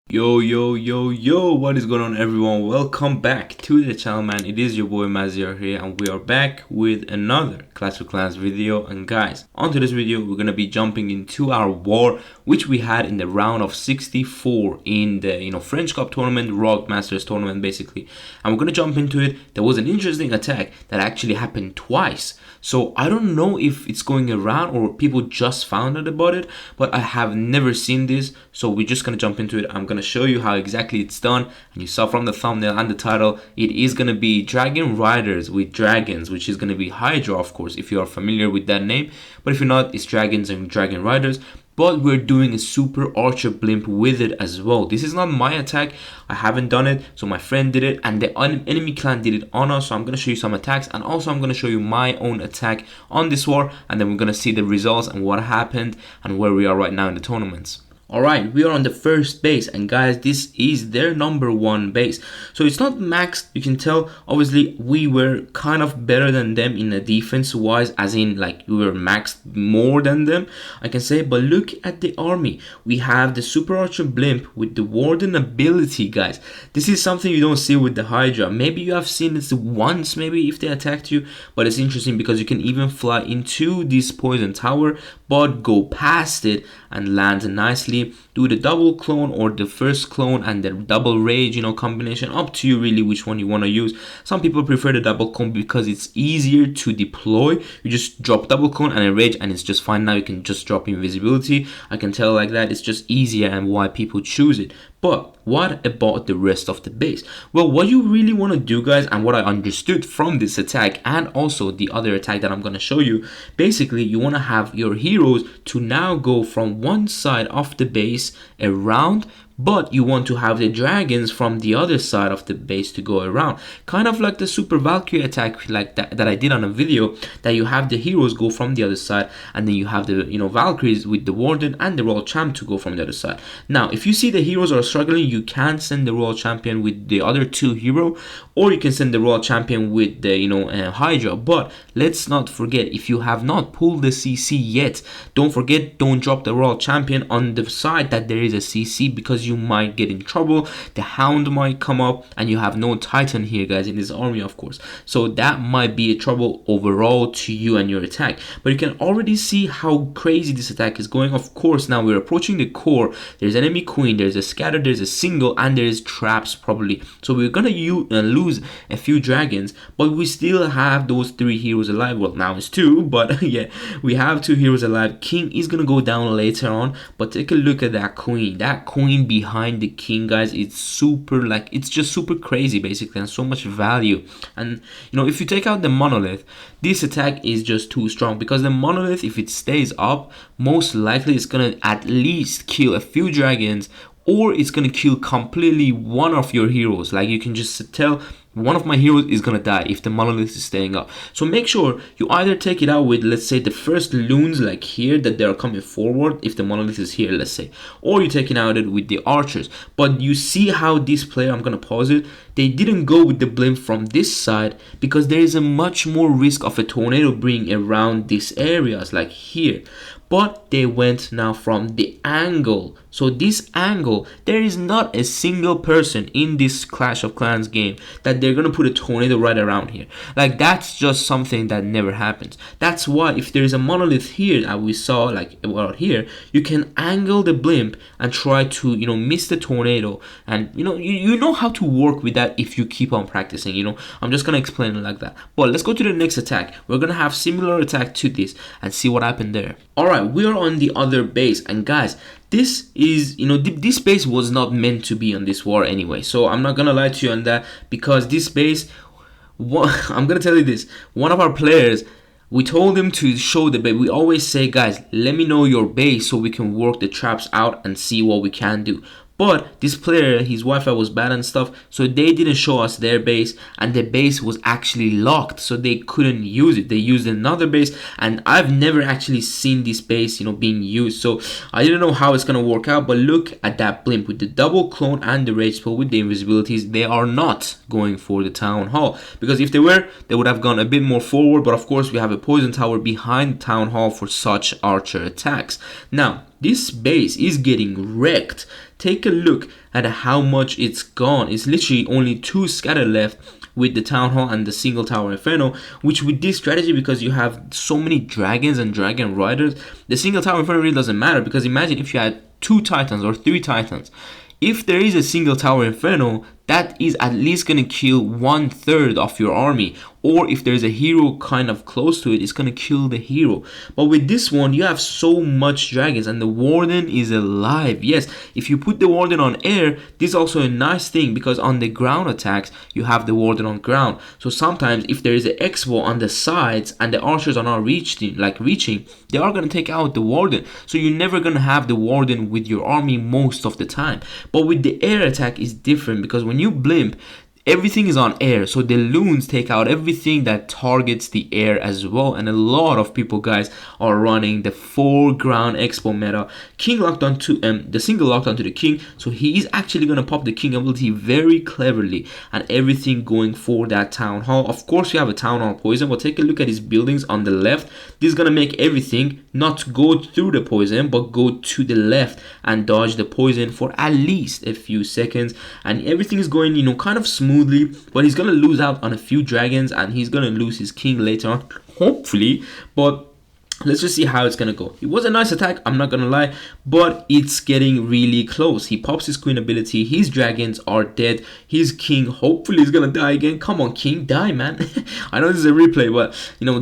Yo, what is going on, everyone? Welcome back to the channel, man. It is your boy Maziar here, and we are back with another Clash of Clans video. And guys, onto this video, we're gonna be jumping into our war, which we had in the round of 64 in the French Cup tournament, Rock Masters tournament, basically. And we're gonna jump into it. There was an interesting attack that actually happened twice. So I don't know if it's going around or people just found out about it, but I have never seen this. So we're just gonna jump into it. I'm gonna show you how exactly it's done, and you saw from the thumbnail and the title, it is gonna be Dragon Riders with dragons, which is gonna be HYDRA, of course, if you are familiar with that name. But if you're not, it's dragons and dragon riders. But we're doing a super archer blimp with it as well. This is not my attack, I haven't done it, so my friend did it, and the enemy clan did it on us. So I'm going to show you some attacks, and also I'm going to show you my own attack on this war, and then we're going to see the results and what happened and where we are right now in the tournaments. Alright, we are on the first base, and guys, this is their #1 base. So it's not maxed, you can tell. Obviously, we were kind of better than them in the defense wise, as in like we were maxed more than them, I can say. But look at the army. We have the super archer blimp with the warden ability, guys. This is something you don't see with the HYDRA. Maybe you have seen it once, maybe if they attacked you, but it's interesting because you can even fly into this poison tower but go past it and land nicely. Do the double clone or the first clone and the double rage, combination. Up to you really which one you want to use. Some people prefer the double clone because it's easier to deploy. You just drop double clone and a rage and it's just fine. Now you can just drop invisibility. I can tell like that. It's just easier and why people choose it. But what about the rest of the base? Well, what you really want to do, guys, and what I understood from this attack and also the other attack that I'm going to show you, basically you want to have your heroes to now go from one side of the base around, but you want to have the dragons from the other side of the base to go around, kind of like the super Valkyrie attack like that I did on a video, that you have the heroes go from the other side, and then you have the Valkyries with the warden and the royal champ to go from the other side. Now if you see the heroes are struggling, you can send the royal champion with the other two hero, or you can send the royal champion with the HYDRA. But let's not forget, if you have not pulled the CC yet, don't forget, don't drop the royal champion on the side that there is a CC, because you might get in trouble. The hound might come up, and you have no titan here, guys, in this army, of course, so that might be a trouble overall to you and your attack. But you can already see how crazy this attack is going. Of course, now we're approaching the core. There's enemy queen, there's a scatter, there's a single, and there's traps probably, so we're gonna lose a few dragons, but we still have those 3 heroes alive. Well, now it's 2, but yeah, we have 2 heroes alive. King is gonna go down later on, but take a look at that queen behind the king, guys. It's super, like, it's just super crazy basically, and so much value. And if you take out the monolith, this attack is just too strong, because the monolith, if it stays up, most likely it's gonna at least kill a few dragons, or it's gonna kill completely one of your heroes. Like, you can just tell one of my heroes is gonna die if the monolith is staying up. So make sure you either take it out with, let's say, the first loons like here that they are coming forward if the monolith is here, let's say, or you take it out with the archers. But you see how this player, I'm gonna pause it, they didn't go with the blimp from this side, because there is a much more risk of a tornado being around these areas like here. But they went now from the angle. So this angle, there is not a single person in this Clash of Clans game that they're gonna put a tornado right around here. Like, that's just something that never happens. That's why if there is a monolith here that we saw, like out here, you can angle the blimp and try to miss the tornado. And you know how to work with that if you keep on practicing. I'm just gonna explain it like that. But let's go to the next attack. We're gonna have similar attack to this and see what happened there. Alright, we are on the other base, and guys, this is, this base was not meant to be on this war anyway, so I'm not gonna lie to you on that, because this base, I'm gonna tell you this, one of our players, we told him to show the base. We always say, guys, let me know your base so we can work the traps out and see what we can do. But this player, his Wi-Fi was bad and stuff, so they didn't show us their base, and the base was actually locked, so they couldn't use it. They used another base, and I've never actually seen this base being used, so I didn't know how it's gonna work out. But look at that blimp with the double clone and the rage spell with the invisibilities. They are not going for the town hall, because if they were, they would have gone a bit more forward. But of course, we have a poison tower behind the town hall for such archer attacks. Now this base is getting wrecked. Take a look at how much it's gone. It's literally only 2 scatter left with the Town Hall and the single tower Inferno, which with this strategy, because you have so many dragons and dragon riders, the single tower Inferno really doesn't matter. Because imagine if you had 2 titans or 3 titans. If there is a single tower Inferno, that is at least going to kill 1/3 of your army. Or if there's a hero kind of close to it, it's going to kill the hero. But with this one, you have so much dragons and the Warden is alive. Yes, if you put the Warden on air, this is also a nice thing, because on the ground attacks, you have the Warden on ground. So sometimes if there is an X-bow on the sides and the archers are not reaching, they are going to take out the Warden. So you're never going to have the Warden with your army most of the time. But with the air attack is different, because when you blimp, everything is on air, so the loons take out everything that targets the air as well. And a lot of people, guys, are running the 4 ground expo meta. King locked onto the single locked onto the king, so he is actually gonna pop the king ability very cleverly, and everything going for that town hall. Of course, you have a town hall poison, but take a look at his buildings on the left. This is gonna make everything not go through the poison, but go to the left and dodge the poison for at least a few seconds, and everything is going, kind of smooth. But he's gonna lose out on a few dragons, and he's gonna lose his king later on, hopefully. But let's just see how it's gonna go. It was a nice attack, I'm not gonna lie, but it's getting really close. He pops his queen ability, his dragons are dead, his king hopefully is gonna die again. Come on, king, die, man. I know this is a replay, but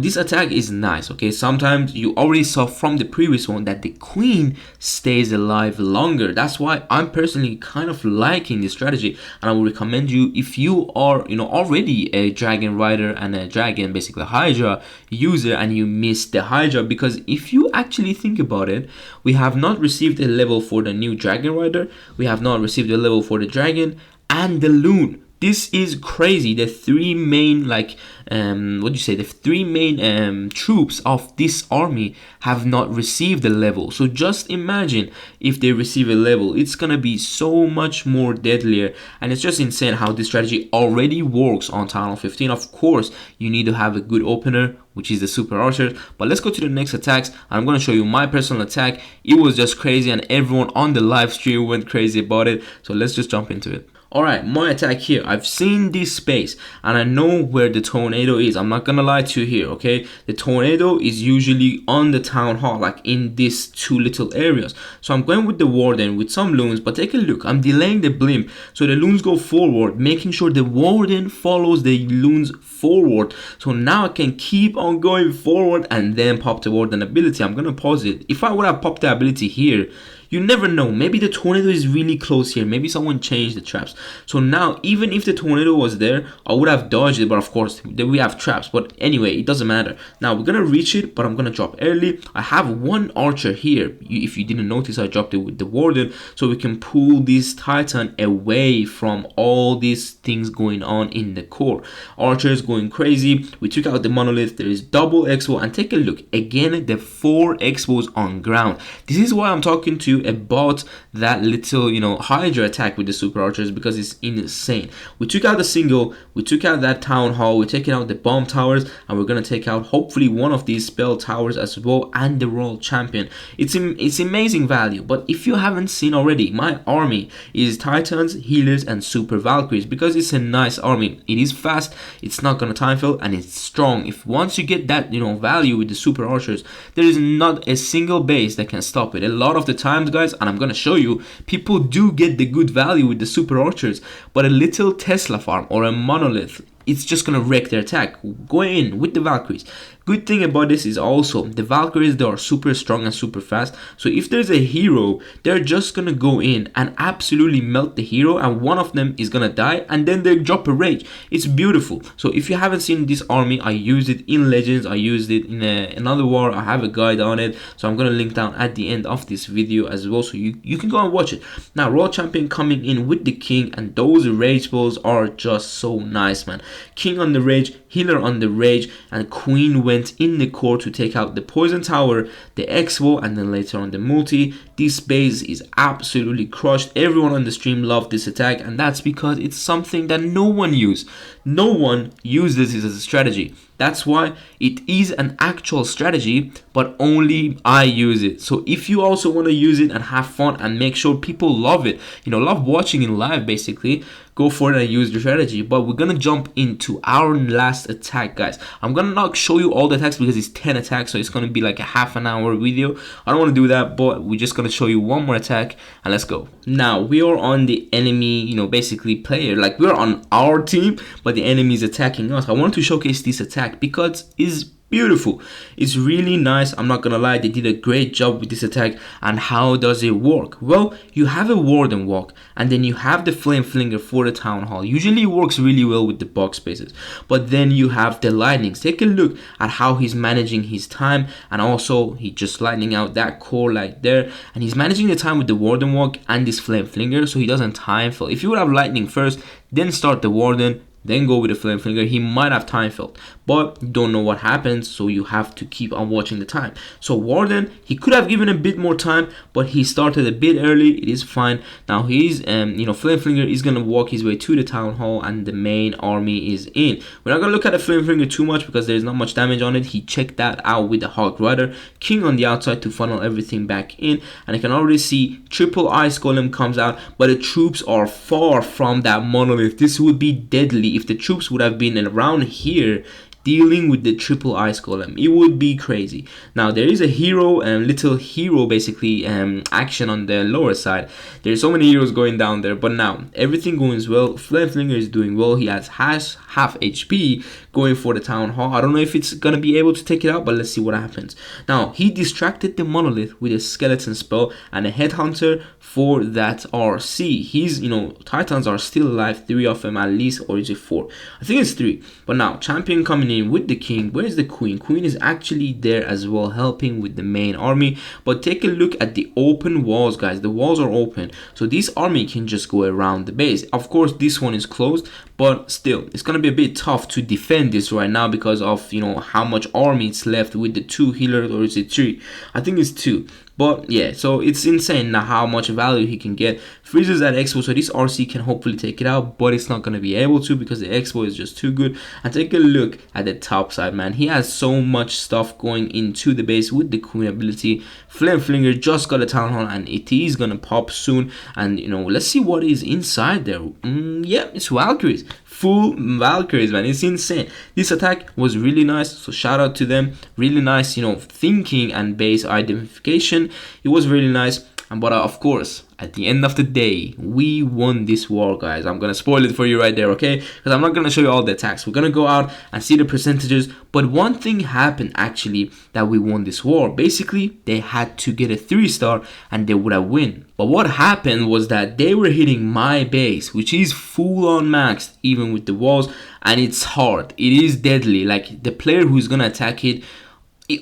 this attack is nice. Okay, sometimes you already saw from the previous one that the queen stays alive longer. That's why I'm personally kind of liking this strategy, and I would recommend you, if you are already a dragon rider and a dragon, basically Hydra user, and you missed the Hydra. Because if you actually think about it, we have not received a level for the new dragon rider, we have not received a level for the dragon and the loon. This is crazy. The 3 main the 3 main troops of this army have not received a level. So just imagine if they receive a level, it's gonna be so much more deadlier. And it's just insane how this strategy already works on Town Hall 15. Of course, you need to have a good opener, which is the super archers. But let's go to the next attacks. I'm gonna show you my personal attack. It was just crazy, and everyone on the live stream went crazy about it. So let's just jump into it. Alright, my attack here. I've seen this space and I know where the tornado is. I'm not gonna lie to you here, okay? The tornado is usually on the town hall, like in these 2 little areas. So I'm going with the warden with some loons, but take a look. I'm delaying the blimp so the loons go forward, making sure the warden follows the loons forward. So now I can keep on going forward and then pop the warden ability. I'm gonna pause it. If I would have popped the ability here, you never know, maybe the tornado is really close here, maybe someone changed the traps. So now even if the tornado was there, I would have dodged it, but of course we have traps. But anyway, it doesn't matter. Now we're gonna reach it, but I'm gonna drop early. I have 1 archer here. If you didn't notice, I dropped it with the warden, so we can pull this titan away from all these things going on in the core. Archers going crazy. We took out the monolith. There is double expo, and take a look again, the 4 expos on ground. This is why I'm talking to you about that little Hydra attack with the super archers, because it's insane. We took out the single, we took out that town hall, we're taking out the bomb towers, and we're gonna take out hopefully one of these spell towers as well, and the royal champion. It's amazing value. But if you haven't seen already, my army is titans, healers, and super valkyries, because it's a nice army. It is fast, it's not gonna time fail, and it's strong. If once you get that value with the super archers, there is not a single base that can stop it. A lot of the times, guys, and I'm gonna show you, people do get the good value with the super archers, but a little Tesla farm or a monolith, it's just gonna wreck their attack. Go in with the Valkyries. Good thing about this is also the Valkyries, they are super strong and super fast. So if there's a hero, they're just gonna go in and absolutely melt the hero, and one of them is gonna die, and then they drop a rage. It's beautiful. So if you haven't seen this army, I used it in Legends, I used it in another war. I have a guide on it, so I'm gonna link down at the end of this video as well, so you can go and watch it. Now Royal Champion coming in with the king, and those rage balls are just so nice, man. King on the rage, healer on the rage, and queen went in the core to take out the poison tower, the expo, and then later on the multi. This base is absolutely crushed. Everyone on the stream loved this attack, and that's because it's something that no one uses. No one uses this as a strategy. That's why it is an actual strategy, but only I use it. So if you also want to use it and have fun and make sure people love it, love watching in live basically, go for it and use the strategy. But we're gonna jump into our last attack, guys. I'm gonna not show you all the attacks because it's 10 attacks, so it's gonna be like a half an hour video. I don't want to do that, but we're just gonna show you one more attack and let's go. Now we are on the enemy, basically player. Like we're on our team, but the enemy is attacking us. I wanted to showcase this attack because it's beautiful. It's really nice. I'm not gonna lie, they did a great job with this attack. And how does it work? Well, you have a warden walk and then you have the flame flinger for the town hall. Usually it works really well with the box spaces, but then you have the lightnings. Take a look at how he's managing his time, and also he just lightning out that core like there, and he's managing the time with the warden walk and this flame flinger, so he doesn't time fill. If you would have lightning first, then start the warden, then go with the flame flinger, he might have time filled, but you don't know what happens, so you have to keep on watching the time. So warden, he could have given a bit more time, but he started a bit early. It is fine. Now he's flame flinger is gonna walk his way to the town hall and the main army is in. We're not gonna look at the flame flinger too much because there's not much damage on it. He checked that out with the HYDRA king on the outside to funnel everything back in, and I can already see triple ice golem comes out, but the troops are far from that monolith. This would be deadly if the troops would have been around here dealing with the triple ice golem. It would be crazy. Now there is a hero and little hero basically action on the lower side. There's so many heroes going down there, but now everything going well. Flame flinger is doing well. He has half HP going for the town hall. I don't know if it's gonna be able to take it out, but let's see what happens. Now he distracted the monolith with a skeleton spell and a headhunter for that RC. He's titans are still alive, 3 of them at least, or is it 4? I think it's 3. But now champion coming in with the king. Where's the queen? Queen is actually there as well, helping with the main army. But take a look at the open walls, guys. The walls are open, so this army can just go around the base. Of course this one is closed, but still it's gonna be a bit tough to defend this right now because of how much army it's left with the 2 healers, or is it 3? I think it's 2. But yeah, so it's insane now how much value he can get. Freezes at expo, so this RC can hopefully take it out, but it's not going to be able to because the expo is just too good. And take a look at the top side, man. He has so much stuff going into the base with the queen ability. Flame flinger just got a town hall and it is going to pop soon. And let's see what is inside there. Yeah, it's Valkyries. Full Valkyries, man. It's insane. This attack was really nice, so shout out to them. Really nice, thinking and base identification. It was really nice. But of course, at the end of the day, we won this war, guys. I'm gonna spoil it for you right there, okay? Because I'm not gonna show you all the attacks. We're gonna go out and see the percentages. But one thing happened actually that we won this war. Basically, they had to get a 3-star and they would have win. But what happened was that they were hitting my base, which is full on maxed, even with the walls, and it's hard. It is deadly. Like the player who's gonna attack it,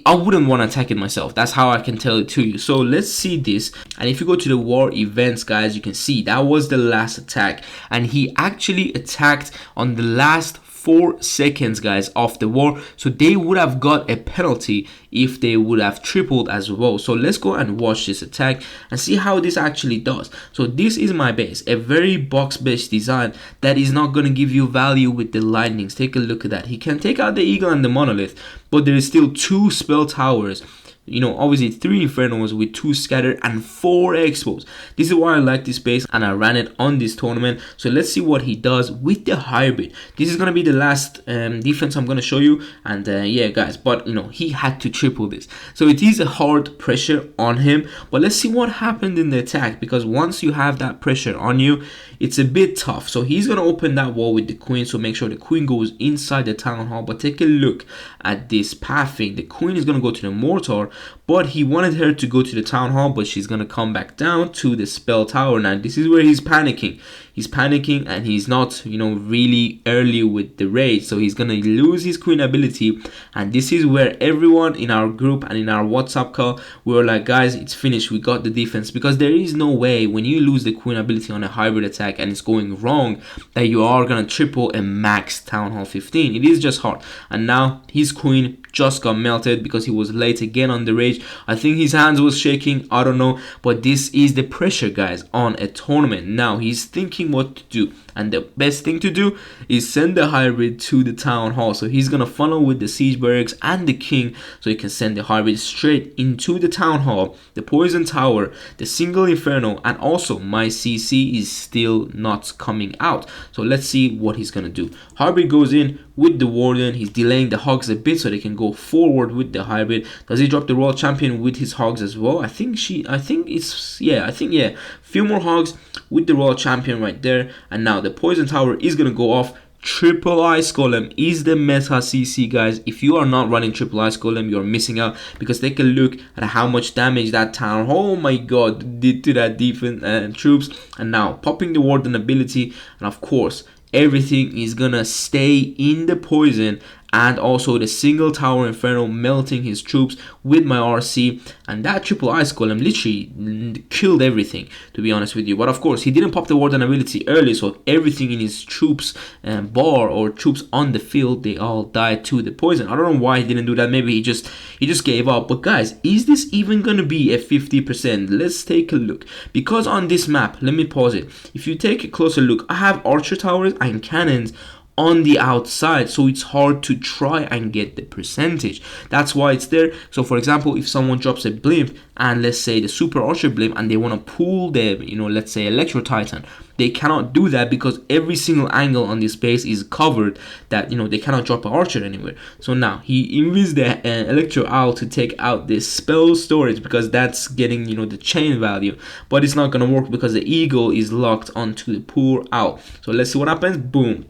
I wouldn't want to attack it myself. That's how I can tell it to you. So let's see this. And if you go to the war events, guys, you can see that was the last attack. And he actually attacked on the last 4 seconds, guys, of the war. So they would have got a penalty if they would have tripled as well. So let's go and watch this attack and see how this actually does. So this is my base, a very box-based design that is not going to give you value with the lightnings. Take a look at that. He can take out the eagle and the monolith, but there is still 2 spell towers. Obviously 3 infernos with 2 scattered and 4 expos. This is why I like this base and I ran it on this tournament. So let's see what he does with the hybrid. This is gonna be the last defense I'm gonna show you, and yeah, guys, but he had to triple this, so it is a hard pressure on him. But let's see what happened in the attack, because once you have that pressure on you, it's a bit tough. So he's gonna open that wall with the queen, so make sure the queen goes inside the town hall. But take a look at this pathing. The queen is gonna go to the mortar, but he wanted her to go to the town hall, but she's gonna come back down to the spell tower. Now this is where he's panicking. He's panicking and he's not really early with the raid, so he's gonna lose his queen ability. And this is where everyone in our group and in our WhatsApp call, we were like, guys, it's finished, we got the defense. Because there is no way when you lose the queen ability on a hybrid attack and it's going wrong that you are gonna triple a max town hall 15. It is just hard. And now his queen just got melted because he was late again on the raid. stage. I think his hands was shaking, I don't know, but this is the pressure, guys, on a tournament. Now he's thinking what to do, and the best thing to do is send the hybrid to the town hall. So he's gonna funnel with the siege barracks and the king, so he can send the hybrid straight into the town hall, the poison tower, the single inferno, and also my CC is still not coming out. So let's see what he's gonna do. Hybrid goes in with the warden. He's delaying the hogs a bit so they can go forward with the hybrid. Does he drop the royal champion with his hogs as well? I think yeah, few more hogs with the royal champion right there. And now the poison tower is gonna go off. Triple Ice Golem is the meta CC, guys. If you are not running Triple Ice Golem, you're missing out, because take a look at how much damage that town, oh my god, did to that defense troops. And now popping the warden ability, and of course everything is gonna stay in the poison, and also the single tower inferno melting his troops with my RC. And that triple ice golem literally killed everything, to be honest with you. But of course he didn't pop the warden ability early, so everything in his troops bar or troops on the field, they all died to the poison. I don't know why he didn't do that. Maybe he just gave up. But guys, is this even gonna be a 50%? Let's take a look, because on this map, let me pause it, if you take a closer look, I have archer towers and cannons on the outside, so it's hard to try and get the percentage. That's why it's there. So for example, if someone drops a blimp, and let's say the super archer blimp, and they want to pull the, let's say electro titan, they cannot do that because every single angle on this base is covered, that they cannot drop an archer anywhere. So now he invis the electro owl to take out this spell storage, because that's getting the chain value, but it's not gonna work because the eagle is locked onto the poor owl. So let's see what happens. Boom.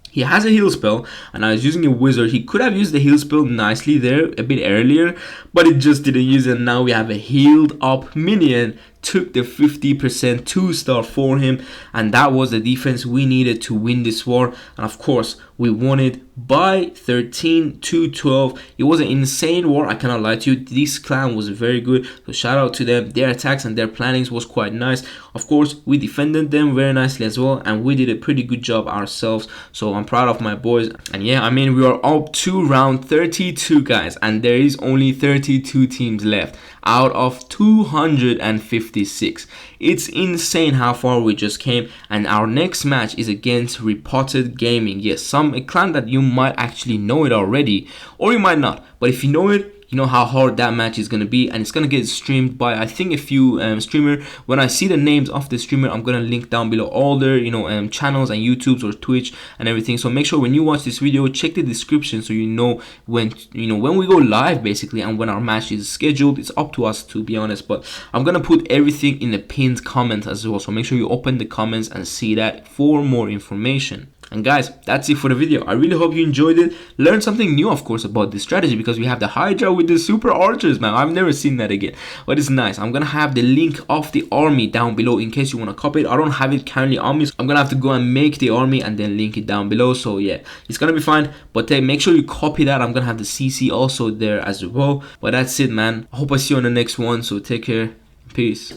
He has a heal spell, and I was using a wizard. He could have used the heal spell nicely there a bit earlier, but it just didn't use it. Now we have a healed up minion, took the 50% 2-star for him, and that was the defense we needed to win this war. And of course we won it by 13-12. It was an insane war, I cannot lie to you. This clan was very good, so shout out to them. Their attacks and their plannings was quite nice. Of course we defended them very nicely as well, and we did a pretty good job ourselves, so I'm proud of my boys. And yeah, I mean, we are up to round 32, guys, and there is only 32 teams left out of 256. It's insane how far we just came, and our next match is against Reported Gaming. Yes, a clan that you might actually know it already, or you might not, but if you know it, you know how hard that match is going to be, and it's going to get streamed by, I think, a few streamer. When I see the names of the streamer, I'm going to link down below all their channels and YouTubes or Twitch and everything. So make sure when you watch this video, check the description so you know when we go live basically, and when our match is scheduled. It's up to us, to be honest, but I'm going to put everything in the pinned comment as well, so make sure you open the comments and see that for more information. And guys, that's it for the video. I really hope you enjoyed it. Learned something new, of course, about this strategy, because we have the HYDRA with the super archers, man. I've never seen that again, but it's nice. I'm gonna have the link of the army down below in case you want to copy it. I don't have it currently on me, so I'm gonna have to go and make the army and then link it down below. So yeah, it's gonna be fine, but make sure you copy that. I'm gonna have the CC also there as well. But that's it, man. I hope I see you on the next one, so take care. Peace.